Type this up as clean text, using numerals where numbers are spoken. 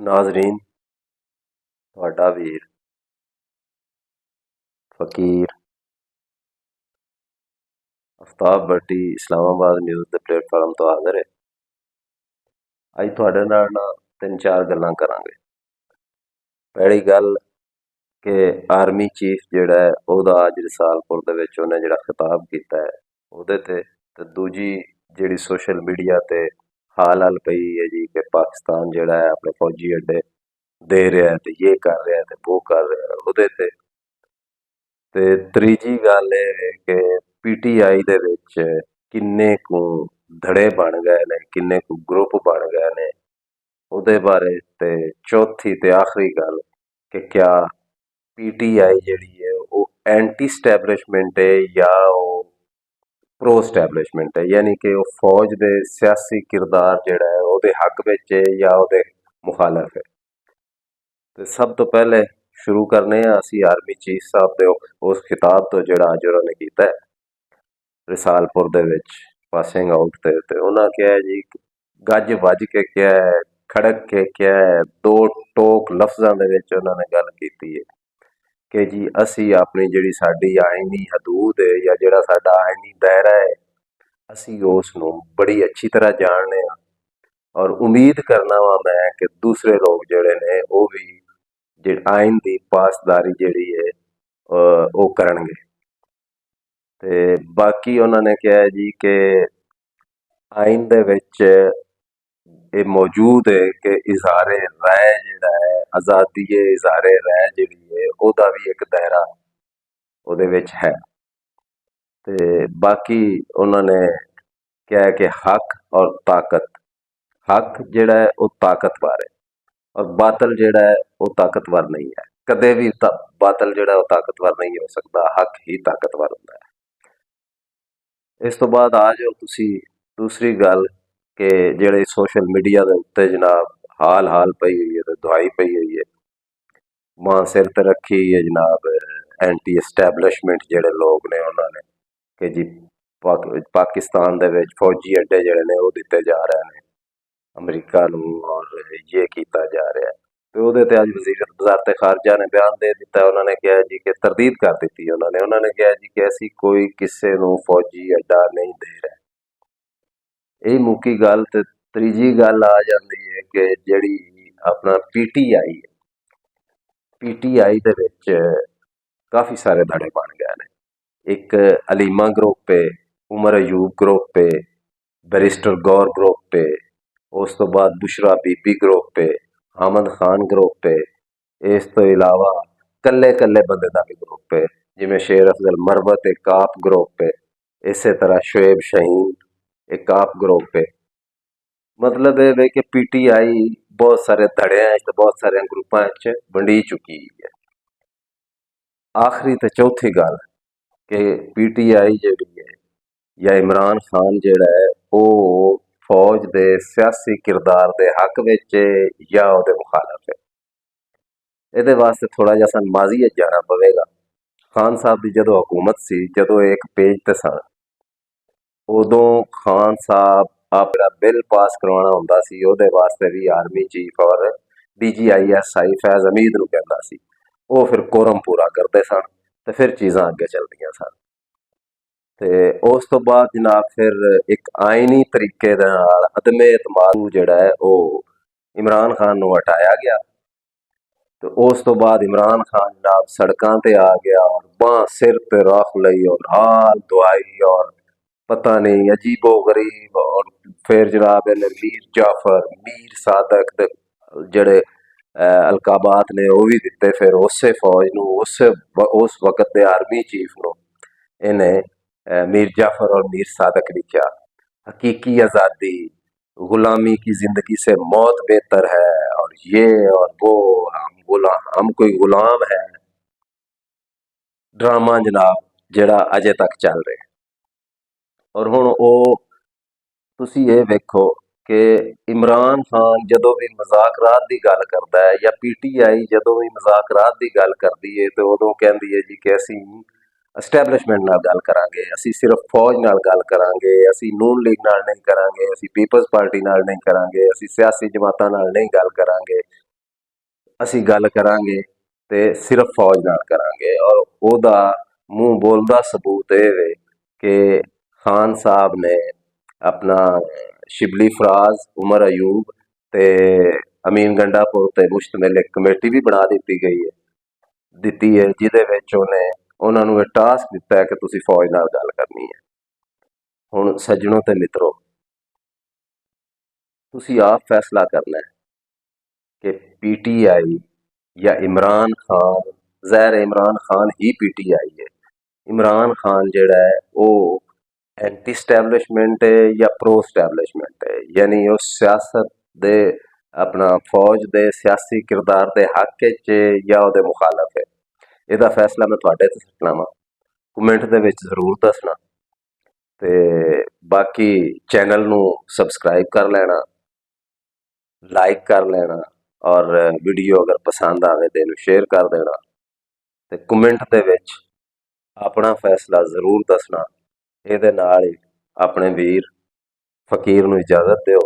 नाजरीन, ਤੁਹਾਡਾ ਵੀਰ ਫਕੀਰ ਆਫਤਾਬ ਭੱਟੀ ਇਸਲਾਮਾਬਾਦ ਨਿਊਜ਼ ਦੇ ਪਲੇਟਫਾਰਮ ਤੋਂ ਹਾਜ਼ਰ ਹੈ। ਅੱਜ ਤੁਹਾਡੇ ਨਾਲ ਤਿੰਨ ਚਾਰ ਗੱਲਾਂ ਕਰਾਂਗੇ। ਪਹਿਲੀ ਗੱਲ ਕਿ ਆਰਮੀ ਚੀਫ ਜਿਹੜਾ ਹੈ ਉਹਦਾ ਅੱਜ ਰਸਾਲਪੁਰ ਦੇ ਵਿੱਚ ਉਹਨੇ ਜਿਹੜਾ ਖਿਤਾਬ ਕੀਤਾ ਹੈ ਉਹਦੇ ਤੇ ਦੂਜੀ ਜਿਹੜੀ ਸੋਸ਼ਲ ਮੀਡੀਆ ਤੇ ਹਾਲ ਪਈ ਹੈ ਜੀ ਕਿ ਪਾਕਿਸਤਾਨ ਜਿਹੜਾ ਹੈ ਆਪਣੇ ਫੌਜੀ ਅੱਡੇ ਦੇ ਰਿਹਾ ਤੇ ਇਹ ਕਰ ਰਿਹਾ ਤੇ ਉਹ ਕਰ ਰਿਹਾ ਉਹਦੇ ਤੇ ਤੀਜੀ ਗੱਲ ਇਹ ਹੈ ਕਿ ਪੀਟੀਆਈ ਦੇ ਵਿੱਚ ਕਿੰਨੇ ਕੁ ਧੜੇ ਬਣ ਗਏ ਨੇ, ਕਿੰਨੇ ਕੁ ਗਰੁੱਪ ਬਣ ਗਏ ਨੇ ਉਹਦੇ ਬਾਰੇ। ਤੇ ਚੌਥੀ ਤੇ ਆਖਰੀ ਗੱਲ ਕਿ ਕਿਆ ਪੀਟੀਆਈ ਜਿਹੜੀ ਹੈ ਉਹ ਐਂਟੀ ਸਟੈਬਲਿਸ਼ਮੈਂਟ ਹੈ ਜਾਂ ਉਹ ਪ੍ਰੋ ਸਟੈਬਲਿਸ਼ਮੈਂਟ ਹੈ, ਯਾਨੀ ਕਿ ਉਹ ਫੌਜ ਦੇ ਸਿਆਸੀ ਕਿਰਦਾਰ ਜਿਹੜਾ ਹੈ ਉਹਦੇ ਹੱਕ ਵਿੱਚ ਹੈ ਜਾਂ ਉਹਦੇ ਮੁਖਾਲਫ ਹੈ। ਤੇ ਸਭ ਤੋਂ ਪਹਿਲੇ ਸ਼ੁਰੂ ਕਰਨੇ ਆ ਅਸੀਂ ਆਰਮੀ ਚੀਫ ਸਾਹਿਬ ਦੇ ਉਸ ਖਿਤਾਬ ਤੋਂ ਜਿਹੜਾ ਅੱਜ ਉਹਨਾਂ ਨੇ ਕੀਤਾ ਹੈ ਰਸਾਲਪੁਰ ਦੇ ਵਿੱਚ ਪਾਸਿੰਗ ਆਊਟ ਤੇ ਉਹਨਾਂ ਕਿਹਾ ਜੀ ਗੱਜ ਵੱਜ ਕੇ ਕਿਹਾ ਹੈ, ਖੜਕ ਕੇ ਕਿਹਾ ਹੈ, ਦੋ ਟੋਕ ਲਫ਼ਜ਼ਾਂ ਦੇ ਵਿੱਚ ਉਹਨਾਂ ਨੇ ਗੱਲ ਕੀਤੀ ਹੈ ਕਿ ਜੀ ਅਸੀਂ ਆਪਣੀ ਜਿਹੜੀ ਸਾਡੀ ਆਇਨੀ ਹਦੂਦ ਹੈ ਜਾਂ ਜਿਹੜਾ ਸਾਡਾ ਆਇਨੀ ਦਾਇਰਾ ਹੈ ਅਸੀਂ ਉਸ ਨੂੰ ਬੜੀ ਅੱਛੀ ਤਰ੍ਹਾਂ ਜਾਣਦੇ ਹਾਂ ਔਰ ਉਮੀਦ ਕਰਨਾ ਵਾ ਮੈਂ ਕਿ ਦੂਸਰੇ ਲੋਕ ਜਿਹੜੇ ਨੇ ਉਹ ਵੀ ਆਇਨ ਦੀ ਪਾਸਦਾਰੀ ਜਿਹੜੀ ਹੈ ਉਹ ਕਰਨਗੇ। ਤੇ ਬਾਕੀ ਉਹਨਾਂ ਨੇ ਕਿਹਾ ਜੀ ਕਿ ਆਇਨ ਦੇ ਵਿੱਚ ਇਹ ਮੌਜੂਦ ਹੈ ਕਿ ਇਜ਼ਹਾਰੇ ਰਾਏ ਜਿਹੜਾ ਹੈ ਆਜ਼ਾਦੀ ਇਜ਼ਹਾਰੇ ਰਾਏ ਜਿਹੜੀ ਹੈ ਉਹਦਾ ਵੀ ਇੱਕ ਦਾਇਰਾ ਉਹਦੇ ਵਿੱਚ ਹੈ। ਤੇ ਬਾਕੀ ਉਹਨਾਂ ਨੇ ਕਿਹਾ ਕਿ ਹੱਕ ਔਰ ਤਾਕਤ, ਹੱਕ ਜਿਹੜਾ ਹੈ ਉਹ ਤਾਕਤਵਰ ਹੈ ਔਰ ਬਾਤਲ ਜਿਹੜਾ ਹੈ ਉਹ ਤਾਕਤਵਰ ਨਹੀਂ ਹੈ। ਕਦੇ ਵੀ ਬਾਤਲ ਜਿਹੜਾ ਉਹ ਤਾਕਤਵਰ ਨਹੀਂ ਹੋ ਸਕਦਾ, ਹੱਕ ਹੀ ਤਾਕਤਵਰ ਹੁੰਦਾ ਹੈ। ਇਸ ਤੋਂ ਬਾਅਦ ਆ ਜਾਓ ਤੁਸੀਂ ਦੂਸਰੀ ਗੱਲ ਕਿ ਜਿਹੜੇ ਸੋਸ਼ਲ ਮੀਡੀਆ ਦੇ ਉੱਤੇ ਜਨਾਬ ਹਾਲ ਪਈ ਹੋਈ ਹੈ ਤੇ ਦੁਹਾਈ ਪਈ ਹੋਈ ਹੈ, ਮਾਂ ਸਿਰ ਤੇ ਰੱਖੀ ਹੋਈ ਹੈ ਜਨਾਬ ਐਂਟੀ ਐਸਟੈਬਲਿਸ਼ਮੈਂਟ ਜਿਹੜੇ ਲੋਕ ਨੇ ਉਹਨਾਂ ਨੇ ਕਿ ਜੀ ਪਾਕਿਸਤਾਨ ਦੇ ਵਿੱਚ ਫੌਜੀ ਅੱਡੇ ਜਿਹੜੇ ਨੇ ਉਹ ਦਿੱਤੇ ਜਾ ਰਹੇ ਨੇ ਅਮਰੀਕਾ ਨੂੰ ਔਰ ਇਹ ਕੀਤਾ ਜਾ ਰਿਹਾ ਤੇ ਉਹਦੇ ਤੇ ਅੱਜ ਵਜ਼ਾਰਤ ਖਾਰਜਾ ਨੇ ਬਿਆਨ ਦੇ ਦਿੱਤਾ। ਉਹਨਾਂ ਨੇ ਕਿਹਾ ਜੀ ਕਿ ਤਰਦੀਦ ਕਰ ਦਿੱਤੀ ਉਹਨਾਂ ਨੇ ਕਿਹਾ ਜੀ ਕਿ ਅਸੀਂ ਕੋਈ ਕਿਸੇ ਨੂੰ ਫੌਜੀ ਅੱਡਾ ਨਹੀਂ ਦੇ ਰਹੇ। ਇਹ ਮੁੱਕੀ ਗੱਲ। ਤੇ ਤੀਜੀ ਗੱਲ ਆ ਜਾਂਦੀ ਹੈ ਕਿ ਜਿਹੜੀ ਆਪਣਾ ਪੀਟੀਆਈ ਹੈ, ਪੀਟੀਆਈ ਦੇ ਵਿੱਚ ਕਾਫੀ ਸਾਰੇ ਧੜੇ ਬਣ ਗਏ ਨੇ। ਇੱਕ ਅਲੀਮਾ ਗਰੁੱਪ ਹੈ, ਉਮਰ ਅਯੂਬ ਗਰੁੱਪ ਹੈ, ਬੈਰਿਸਟਰ ਗੌਰ ਗਰੁੱਪ ਹੈ, ਉਸ ਤੋਂ ਬਾਅਦ ਬੁਸ਼ਰਾ ਬੀਬੀ ਗਰੁੱਪ ਹੈ, ਹਾਮਦ ਖਾਨ ਗਰੁੱਪ ਹੈ। ਇਸ ਤੋਂ ਇਲਾਵਾ ਕੱਲੇ ਬੰਦੇ ਦਾ ਵੀ ਗਰੁੱਪ ਹੈ ਜਿਵੇਂ ਸ਼ੇਰ ਅਫਜ਼ਲ ਮਰਵਤ ਇੱਕ ਆਪ ਗਰੁੱਪ ਹੈ, ਇਸੇ ਤਰ੍ਹਾਂ ਸ਼ੁਏਬ ਸ਼ਹੀਨ ਇੱਕ ਆਪ ਗਰੁੱਪ ਹੈ। ਮਤਲਬ ਇਹ ਹੈ ਕਿ ਪੀਟੀਆਈ ਬਹੁਤ ਸਾਰੇ ਧੜਿਆਂ ਤੇ ਬਹੁਤ ਸਾਰੇ ਗਰੁੱਪਾਂ 'ਚ ਵੰਡੀ ਚੁੱਕੀ ਹੈ। ਆਖਰੀ ਤੇ ਚੌਥੀ ਗੱਲ ਕਿ ਪੀਟੀਆਈ ਜਿਹੜੀ ਹੈ ਜਾਂ ਇਮਰਾਨ ਖਾਨ ਜਿਹੜਾ ਹੈ ਉਹ ਫੌਜ ਦੇ ਸਿਆਸੀ ਕਿਰਦਾਰ ਦੇ ਹੱਕ ਵਿੱਚ ਜਾਂ ਉਹਦੇ ਮੁਖਾਲਫ ਹੈ। ਇਹਦੇ ਵਾਸਤੇ ਥੋੜਾ ਜਿਹਾ ਸਾਨੂੰ ਮਾਜ਼ੀ ਜਾਣਾ ਪਵੇਗਾ। ਖਾਨ ਸਾਹਿਬ ਦੀ ਜਦੋਂ ਹਕੂਮਤ ਸੀ, ਜਦੋਂ ਇੱਕ ਪੇਜ ਤੇ ਸਨ, ਉਦੋਂ ਖਾਨ ਸਾਹਿਬ ਆਪਣਾ ਬਿੱਲ ਪਾਸ ਕਰਵਾਉਣਾ ਹੁੰਦਾ ਸੀ ਉਹਦੇ ਵਾਸਤੇ ਵੀ ਆਰਮੀ ਚੀਫ ਔਰ DGISI ਫੈਜ਼ ਹਮੀਦ ਨੂੰ ਕਹਿੰਦਾ ਸੀ। ਉਹ ਫਿਰ ਕੋਰਮ ਪੂਰਾ ਕਰਦੇ ਸਨ ਤੇ ਫਿਰ ਚੀਜ਼ਾਂ ਅੱਗੇ ਚੱਲਦੀਆਂ ਸਨ। ਤੇ ਉਸ ਤੋਂ ਬਾਅਦ ਜਨਾਬ ਫਿਰ ਇੱਕ ਆਇਨੀ ਤਰੀਕੇ ਦੇ ਨਾਲ ਅਦਮੇ ਇਤਮਾਦ ਜਿਹੜਾ ਹੈ ਉਹ ਇਮਰਾਨ ਖਾਨ ਨੂੰ ਹਟਾਇਆ ਗਿਆ ਤੇ ਉਸ ਤੋਂ ਬਾਅਦ ਇਮਰਾਨ ਖਾਨ ਜਨਾਬ ਸੜਕਾਂ ਤੇ ਆ ਗਿਆ ਔਰ ਬਾਂਹ ਸਿਰ ਤੇ ਰੱਖ ਲਈ ਔਰ ਹਾਲ ਦੁਆਈ ਔਰ ਪਤਾ ਨਹੀਂ ਅਜੀਬੋ ਗਰੀਬ। ਔਰ ਫਿਰ ਜਨਾਬ ਇਹਨੇ ਮੀਰ ਜਾਫਰ, ਮੀਰ ਸਾਦਕ ਦੇ ਜਿਹੜੇ ਅਲਕਾਬਾਤ ਨੇ ਉਹ ਵੀ ਦਿੱਤੇ। ਫਿਰ ਉਸੇ ਫੌਜ ਨੂੰ ਉਸ ਵਕਤ ਦੇ ਆਰਮੀ ਚੀਫ ਨੂੰ ਇਹਨੇ मीर जाफर और मीर सादक लिखा, हकीकी आज़ादी गुलामी की ज़िंदगी से मौत बेहतर है और ये और वो, हम कोई गुलाम है। ड्रामा जनाब ਜਿਹੜਾ ਅਜੇ ਤੱਕ ਚੱਲ ਰਿਹਾ ਔਰ ਹੁਣ ਉਹ ਤੁਸੀਂ ਇਹ ਵੇਖੋ ਕਿ ਇਮਰਾਨ ਖਾਨ ਜਦੋਂ ਵੀ ਮੁਜ਼ਾਕਰਾਤ ਦੀ ਗੱਲ ਕਰਦਾ ਹੈ ਜਾਂ ਪੀਟੀਆਈ ਜਦੋਂ ਵੀ ਮੁਜ਼ਾਕਰਾਤ ਦੀ ਗੱਲ ਕਰਦੀ ਹੈ ਤੇ ਉਦੋਂ ਕਹਿੰਦੀ ਹੈ ਜੀ ਕਿ ਅਸੀਂ ਐਸਟੈਬਲਿਸ਼ਮੈਂਟ ਨਾਲ ਗੱਲ ਕਰਾਂਗੇ, ਅਸੀਂ ਸਿਰਫ ਫੌਜ ਨਾਲ ਗੱਲ ਕਰਾਂਗੇ, ਅਸੀਂ ਨੂਨ ਲੀਗ ਨਾਲ ਨਹੀਂ ਕਰਾਂਗੇ, ਅਸੀਂ ਪੀਪਲਸ ਪਾਰਟੀ ਨਾਲ ਨਹੀਂ ਕਰਾਂਗੇ, ਅਸੀਂ ਸਿਆਸੀ ਜਮਾਤਾਂ ਨਾਲ ਨਹੀਂ ਗੱਲ ਕਰਾਂਗੇ, ਅਸੀਂ ਗੱਲ ਕਰਾਂਗੇ ਤੇ ਸਿਰਫ ਫੌਜ ਨਾਲ ਕਰਾਂਗੇ, ਔਰ ਉਹਦਾ ਮੂੰਹ ਬੋਲਦਾ ਸਬੂਤ ਇਹ ਵੇ ਕਿ ਖਾਨ ਸਾਹਿਬ ਨੇ ਆਪਣਾ ਸ਼ਿਬਲੀ ਫਰਾਜ਼, ਉਮਰ ਅਯੂਬ ਤੇ ਅਮੀਨ ਗੰਡਾਪੁਰ ਤੇ ਮੁਸ਼ਤਮਿਲ ਇੱਕ ਕਮੇਟੀ ਵੀ ਬਣਾ ਦਿੱਤੀ ਹੈ, ਜਿਹਦੇ ਵਿੱਚ ਉਹਨੇ ਉਹਨਾਂ ਨੂੰ ਇਹ ਟਾਸਕ ਦਿੱਤਾ ਹੈ ਕਿ ਤੁਸੀਂ ਫੌਜ ਨਾਲ ਗੱਲ ਕਰਨੀ ਹੈ। ਹੁਣ ਸੱਜਣੋ ਤੇ ਮਿੱਤਰੋ, ਤੁਸੀਂ ਆਪ ਫੈਸਲਾ ਕਰਨਾ ਹੈ ਕਿ ਪੀਟੀਆਈ ਜਾਂ ਇਮਰਾਨ ਖਾਨ। ਜ਼ਾਹਿਰ ਹੈ ਇਮਰਾਨ ਖਾਨ ਹੀ ਪੀਟੀਆਈ ਹੈ। ਇਮਰਾਨ ਖਾਨ ਜਿਹੜਾ ਹੈ ਉਹ ਐਂਟੀ ਸਟੈਬਲਿਸ਼ਮੈਂਟ ਹੈ ਜਾਂ ਪ੍ਰੋ ਸਟੈਬਲਿਸ਼ਮੈਂਟ ਹੈ, ਯਾਨੀ ਉਹ ਸਿਆਸਤ ਦੇ ਆਪਣਾ ਫੌਜ ਦੇ ਸਿਆਸੀ ਕਿਰਦਾਰ ਦੇ ਹੱਕ ਵਿੱਚ ਜਾਂ ਉਹਦੇ ਮੁਖਾਲਫ ਹੈ। ਇਹਦਾ ਫੈਸਲਾ ਮੈਂ ਤੁਹਾਡੇ ਤੇ ਸੁਣਨਾ ਵਾ, ਕਮੈਂਟ ਦੇ ਵਿੱਚ ਜ਼ਰੂਰ ਦੱਸਣਾ ਤੇ ਬਾਕੀ ਚੈਨਲ ਨੂੰ ਸਬਸਕ੍ਰਾਈਬ ਕਰ ਲੈਣਾ, ਲਾਈਕ ਕਰ ਲੈਣਾ, ਔਰ ਵੀਡੀਓ ਅਗਰ ਪਸੰਦ ਆਵੇ ਤਾਂ ਇਹਨੂੰ ਸ਼ੇਅਰ ਕਰ ਦੇਣਾ ਤੇ ਕਮੈਂਟ ਦੇ ਵਿੱਚ ਆਪਣਾ ਫੈਸਲਾ ਜ਼ਰੂਰ ਦੱਸਣਾ। ਇਹਦੇ ਨਾਲ ਹੀ ਆਪਣੇ ਵੀਰ ਫਕੀਰ ਨੂੰ ਇਜਾਜ਼ਤ ਦਿਓ।